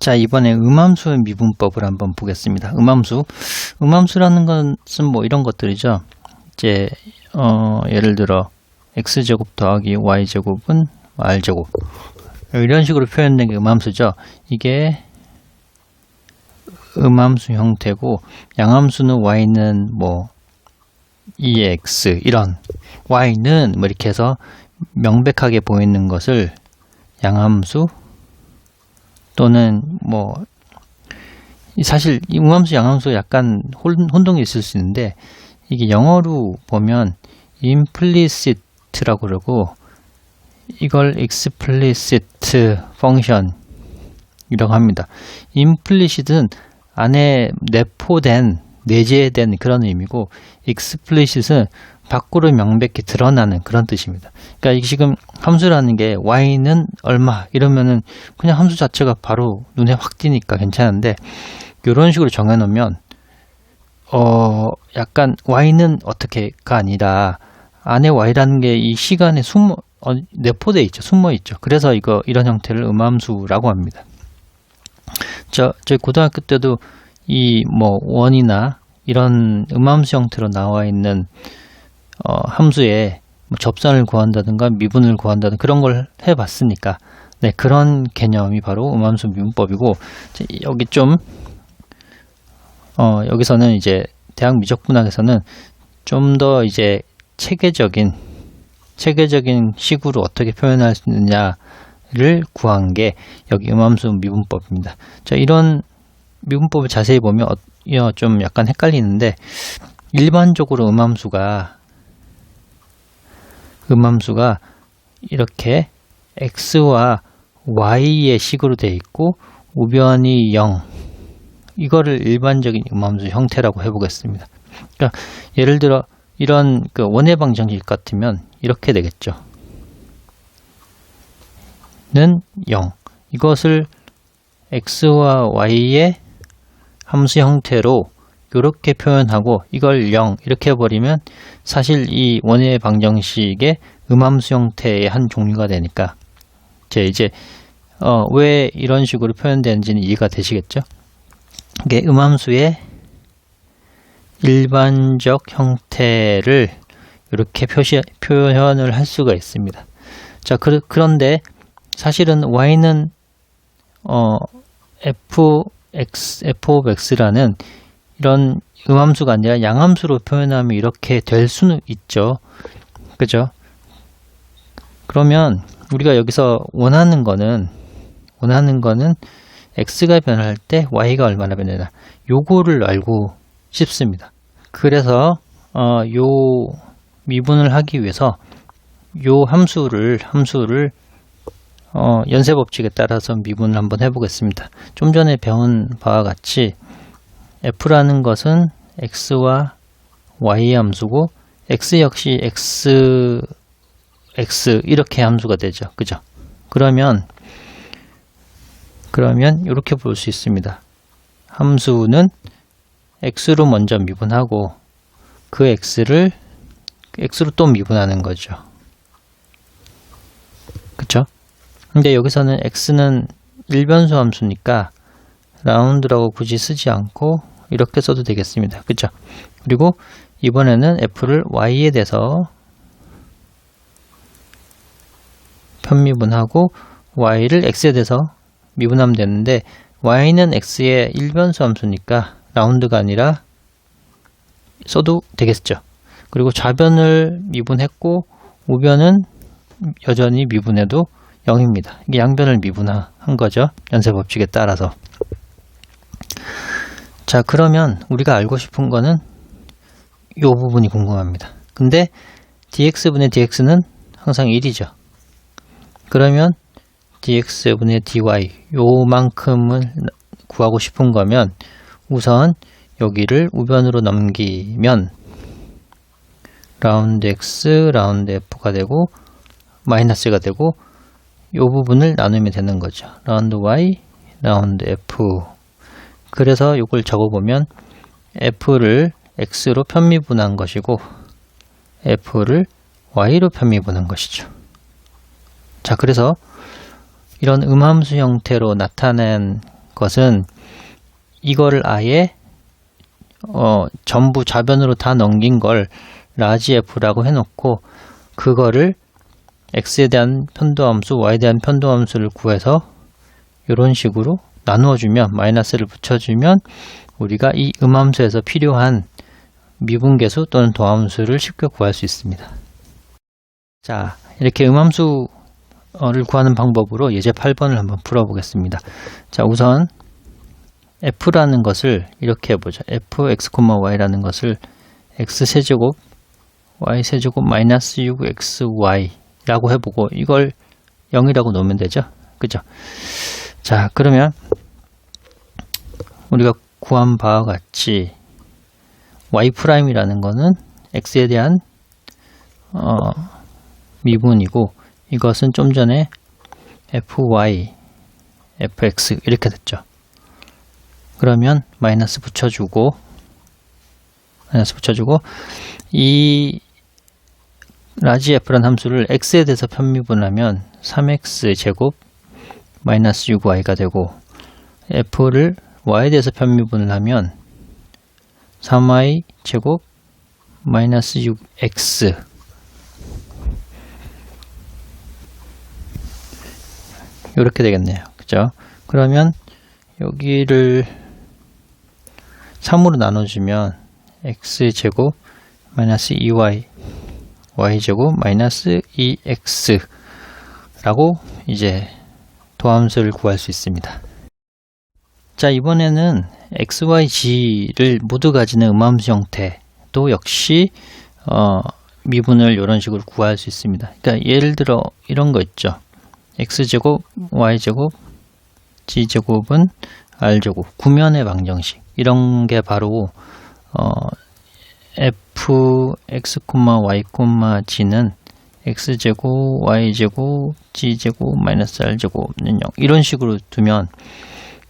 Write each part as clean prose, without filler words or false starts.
자, 이번에 음함수의 미분법을 한번 보겠습니다. 음함수라는 것은 뭐 이런 것들이죠. 이제 예를 들어 x제곱 더하기 y제곱은 r제곱, 이런 식으로 표현된 게 음함수죠. 이게 음함수 형태고, 양함수는 y는 뭐 2x 이런, y는 뭐 이렇게 해서 명백하게 보이는 것을 양함수 또는 뭐, 사실 이 음함수 양함수 약간 혼동이 있을 수 있는데, 이게 영어로 보면 implicit라고 그러고, 이걸 explicit function이라고 합니다. implicit은 안에 내포된, 내재된 그런 의미고, explicit은 밖으로 명백히 드러나는 그런 뜻입니다. 그러니까 이게 지금 함수라는 게 y는 얼마 이러면은 그냥 함수 자체가 바로 눈에 확 띄니까 괜찮은데, 이런 식으로 정해놓으면 약간 y는 어떻게가 아니라 안에 y라는 게 이 시간에 내포되어 있죠. 숨어 있죠. 그래서 이런 형태를 음함수라고 합니다. 저희 고등학교 때도 이 뭐 원이나 이런 음함수 형태로 나와 있는 함수에 뭐 접선을 구한다든가 미분을 구한다든가 그런 걸 해봤으니까, 네, 그런 개념이 바로 음함수 미분법이고, 여기 좀 여기서는 이제 대학 미적분학에서는 좀 더 이제 체계적인 식으로 어떻게 표현할 수 있느냐를 구한 게 여기 음함수 미분법입니다. 자, 이런 미분법을 자세히 보면 좀 약간 헷갈리는데, 일반적으로 음함수가 이렇게 x와 y의 식으로 되어 있고 우변이 0, 이거를 일반적인 음함수 형태라고 해보겠습니다. 그러니까 예를 들어 이런 원의 방정식 같으면 이렇게 되겠죠. 는 0. 이것을 x와 y의 함수 형태로 이렇게 표현하고 이걸 0 이렇게 해버리면 사실 이 원의 방정식의 음함수 형태의 한 종류가 되니까, 이제 왜 이런 식으로 표현되는지는 이해가 되시겠죠? 이게 음함수의 일반적 형태를 이렇게 표현을 할 수가 있습니다. 자, 그런데 사실은 y는 f of x라는 이런 음함수가 아니라 양함수로 표현하면 이렇게 될 수는 있죠. 그죠? 그러면 우리가 여기서 원하는 거는 x가 변할 때 y가 얼마나 변하나, 요거를 알고 싶습니다. 그래서 요 미분을 하기 위해서 요 함수를 연쇄법칙에 따라서 미분을 한번 해보겠습니다. 좀 전에 배운 바와 같이 f라는 것은 x와 y 함수고, x 역시 x 이렇게 함수가 되죠. 그죠? 그러면 이렇게 볼 수 있습니다. 함수는 x로 먼저 미분하고 그 x로 또 미분하는 거죠. 그쵸? 근데 여기서는 x는 일변수 함수니까 라운드라고 굳이 쓰지 않고 이렇게 써도 되겠습니다. 그쵸? 그리고 이번에는 f를 y에 대해서 편미분하고 y를 x에 대해서 미분하면 되는데, y는 x의 일변수 함수니까 라운드가 아니라 써도 되겠죠. 그리고 좌변을 미분했고 우변은 여전히 미분해도 0입니다. 이게 양변을 미분한 거죠. 연쇄법칙에 따라서. 자, 그러면 우리가 알고 싶은 거는 이 부분이 궁금합니다. 근데 dx분의 dx는 항상 1이죠. 그러면 dx분의 dy 요만큼을 구하고 싶은 거면 우선 여기를 우변으로 넘기면 라운드 x, 라운드 f가 되고 마이너스가 되고 요 부분을 나누면 되는 거죠. 라운드 y, 라운드 f. 그래서 이걸 적어보면 f를 x로 편미분한 것이고 f를 y로 편미분한 것이죠. 자, 그래서 이런 음함수 형태로 나타낸 것은 이거를 아예 전부 좌변으로 다 넘긴 걸 라지 f라고 해놓고 그거를 x에 대한 편도함수, y에 대한 편도함수를 구해서 이런 식으로 나누어주면 마이너스를 붙여주면 우리가 이 음함수에서 필요한 미분계수 또는 도함수를 쉽게 구할 수 있습니다. 자, 이렇게 음함수를 구하는 방법으로 예제 8번을 한번 풀어보겠습니다. 자, 우선 f라는 것을 이렇게 해보자. fx, y라는 것을 x세제곱, y세제곱 마이너스 6xy 라고 해보고 이걸 0이라고 놓으면 되죠. 그죠? 자, 그러면 우리가 구한 바와 같이 y'이라는 거는 x에 대한 미분이고 이것은 좀 전에 fy, fx 이렇게 됐죠. 그러면 마이너스 붙여주고 이 라지 f라는 함수를 x에 대해서 편미분하면 3x 제곱 마이너스 6y가 되고 f를 y에 대해서 편미분을 하면 3y 제곱 마이너스 6x 이렇게 되겠네요. 그죠? 그러면 여기를 3으로 나눠주면 x제곱 마이너스 2y y제곱 마이너스 2x 라고 이제 도함수를 구할 수 있습니다. 자, 이번에는 x, y, g를 모두 가지는 음함수 형태도 역시 미분을 이런 식으로 구할 수 있습니다. 그러니까 예를 들어 이런 거 있죠. x제곱, y제곱, g제곱은 r제곱, 구면의 방정식 이런 게 바로 f, x, y, g는 x제곱, y제곱, g제곱, 마이너스 r제곱는 0 이런 식으로 두면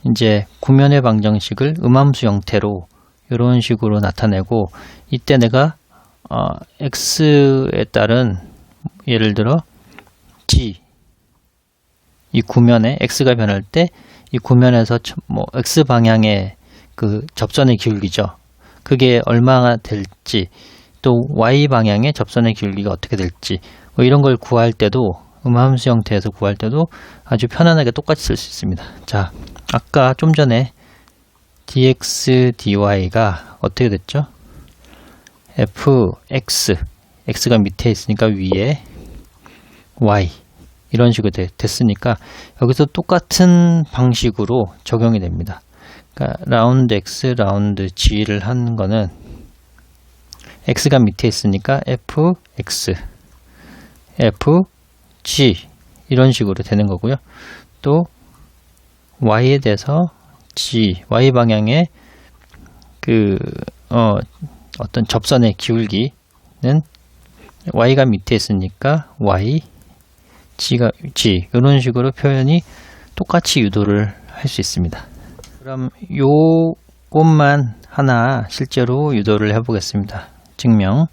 이제 구면의 방정식을 음함수 형태로 이런 식으로 나타내고 이때 내가 x에 따른 예를 들어 g 이 구면에 x가 변할 때 이 구면에서 뭐 x 방향의 그 접선의 기울기죠. 그게 얼마나 될지 또 y 방향의 접선의 기울기가 어떻게 될지 뭐 이런 걸 구할 때도 음함수 형태에서 구할 때도 아주 편안하게 똑같이 쓸 수 있습니다. 자, 아까 좀 전에 dx, dy가 어떻게 됐죠? fx, x가 밑에 있으니까 위에 y 이런 식으로 됐으니까 여기서 똑같은 방식으로 적용이 됩니다. 그러니까 라운드 x, 라운드 g를 하는 거는 x가 밑에 있으니까 fx, fg 이런 식으로 되는 거고요. 또 y에 대해서 g, y 방향의 그 어떤 접선의 기울기는 y가 밑에 있으니까 y, g가 g 이런 식으로 표현이 똑같이 유도를 할 수 있습니다. 그럼 요것만 하나 실제로 유도를 해보겠습니다. 증명.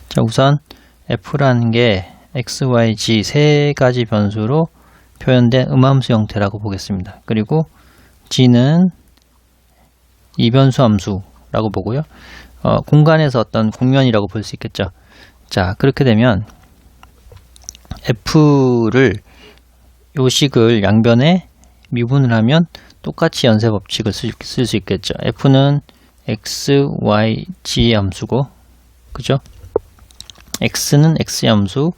자, 우선 f라는 게 x, y, g 세 가지 변수로 표현된 음함수 형태라고 보겠습니다. 그리고 g는 이변수 함수라고 보고요. 공간에서 어떤 공면이라고 볼 수 있겠죠. 자, 그렇게 되면 f를 요 식을 양변에 미분을 하면 똑같이 연쇄 법칙을 쓸 수 있겠죠. f는 x, y, g 함수고, 그죠? x는 x 함수,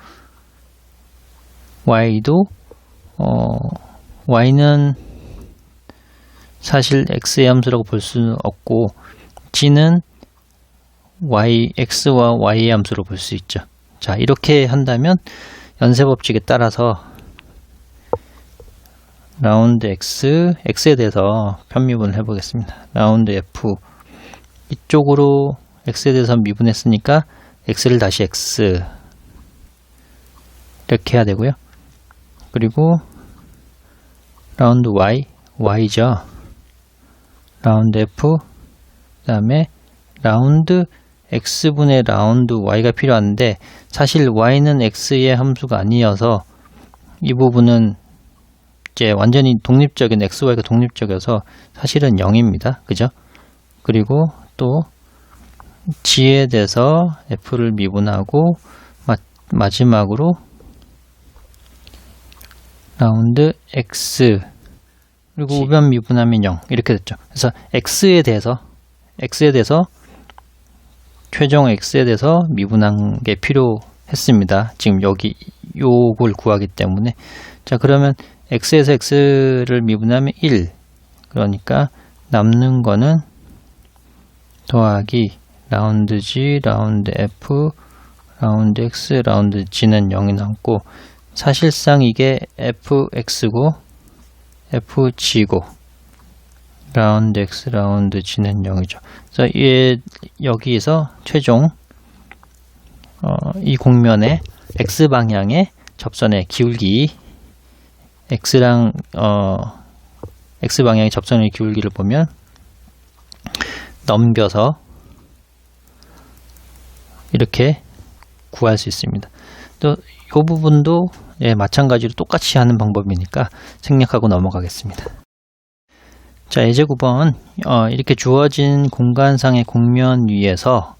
y도 y는 사실 x의 함수라고 볼 수는 없고 g는 x와 y의 함수로 볼 수 있죠. 자, 이렇게 한다면 연쇄 법칙에 따라서 라운드 x에 대해서 편미분을 해보겠습니다. 라운드 f 이쪽으로 x에 대해서 미분했으니까 x를 다시 x 이렇게 해야 되고요. 그리고 라운드 y죠. 라운드 f 그 다음에 라운드 x분의 라운드 y가 필요한데 사실 y는 x의 함수가 아니어서 이 부분은 이제 완전히 독립적인 xy가 독립적이어서 사실은 0입니다. 그죠? 그리고 또 g에 대해서 f를 미분하고 마지막으로 라운드 x 그리고 우변 미분하면 0 이렇게 됐죠. 그래서 x에 대해서 최종 x에 대해서 미분한 게 필요했습니다. 지금 여기 요걸 구하기 때문에. 자, 그러면 x에서 x를 미분하면 1. 그러니까 남는 거는 더하기 라운드 g, 라운드 f, 라운드 x, 라운드 g는 0이 남고, 사실상 이게 fx고 fg고 라운드 x, 라운드 g는 0이죠. 그래서 여기에서 최종 이 곡면의 x 방향의 접선의 기울기, x랑 x 방향의 접선의 기울기를 보면 넘겨서 이렇게 구할 수 있습니다. 또 이 부분도 마찬가지로 똑같이 하는 방법이니까 생략하고 넘어가겠습니다. 자, 예제 9번 이렇게 주어진 공간상의 곡면 위에서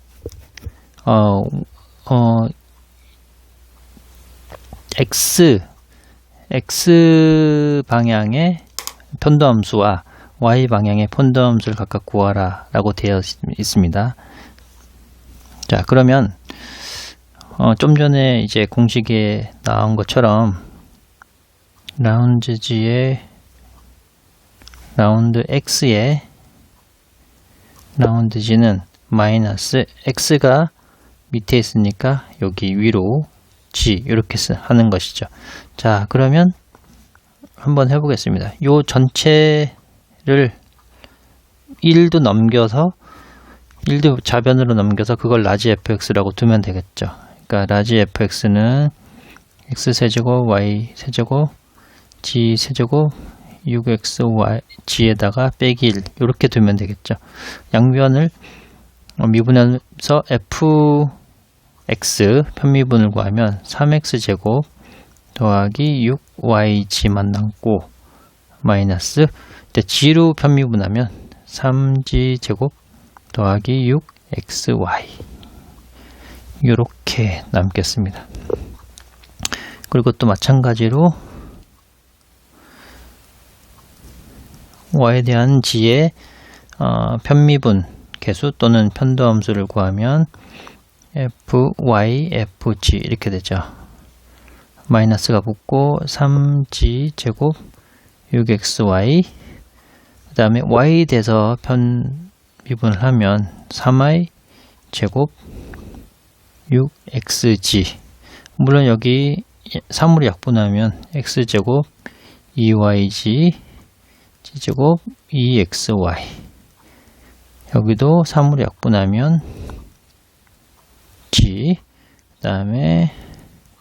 x 방향의 편도함수와 y 방향의 편도함수를 각각 구하라 라고 되어 있습니다. 자, 그러면 좀 전에 이제 공식에 나온 것처럼 라운드 g의 라운드 x의 라운드 g는 마이너스 x가 밑에 있으니까 여기 위로 g 이렇게 하는 것이죠. 자, 그러면 한번 해보겠습니다. 요 전체를 1도 넘겨서 1도 좌변으로 넘겨서 그걸 라지 fx라고 두면 되겠죠. 그러니까 라지 fx는 x세제곱 y세제곱 g세제곱 6xyg에다가 빼기 1 이렇게 두면 되겠죠. 양변을 미분해서 fx 편미분을 구하면 3x제곱 더하기 6yg만 남고 마이너스 g로 편미분하면 3g제곱 더하기 6xy 이렇게 남겠습니다. 그리고 또 마찬가지로 y에 대한 g의 편미분 계수 또는 편도함수를 구하면 fy, fg 이렇게 되죠. 마이너스가 붙고 3g 제곱 6xy 그 다음에 y에 대해서 편미분을 하면 3y 제곱 6xg 물론 여기 3으로 약분하면 x제곱 2yg g제곱 2xy 여기도 3으로 약분하면 g 그 다음에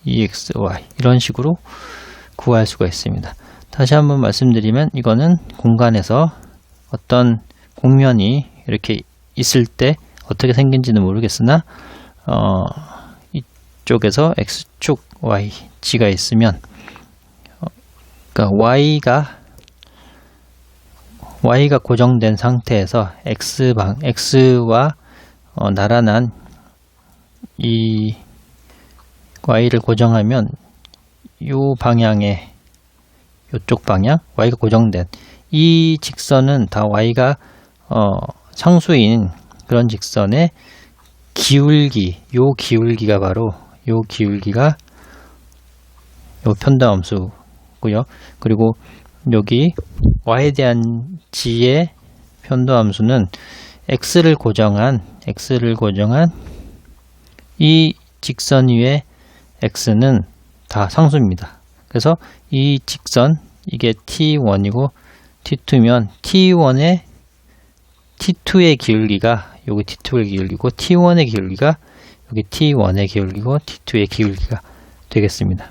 2xy 이런 식으로 구할 수가 있습니다. 다시 한번 말씀드리면 이거는 공간에서 어떤 곡면이 이렇게 있을 때 어떻게 생긴지는 모르겠으나 이쪽에서 x축 y, g가 있으면 그러니까 y가 고정된 상태에서 x와 나란한 이 y를 고정하면 이 방향의 이쪽 방향 y가 고정된 이 직선은 다 y가 상수인 그런 직선의 기울기, 요 기울기가 바로 요 기울기가 요 편도함수고요. 그리고 여기 y에 대한 g의 편도함수는 x를 고정한 이 직선 위에 x는 다 상수입니다. 그래서 이 직선 이게 t1이고 t2면 t2의 기울기가 여기 t2의 기울기고 t1의 기울기가 여기 t1의 기울기고 t2의 기울기가 되겠습니다.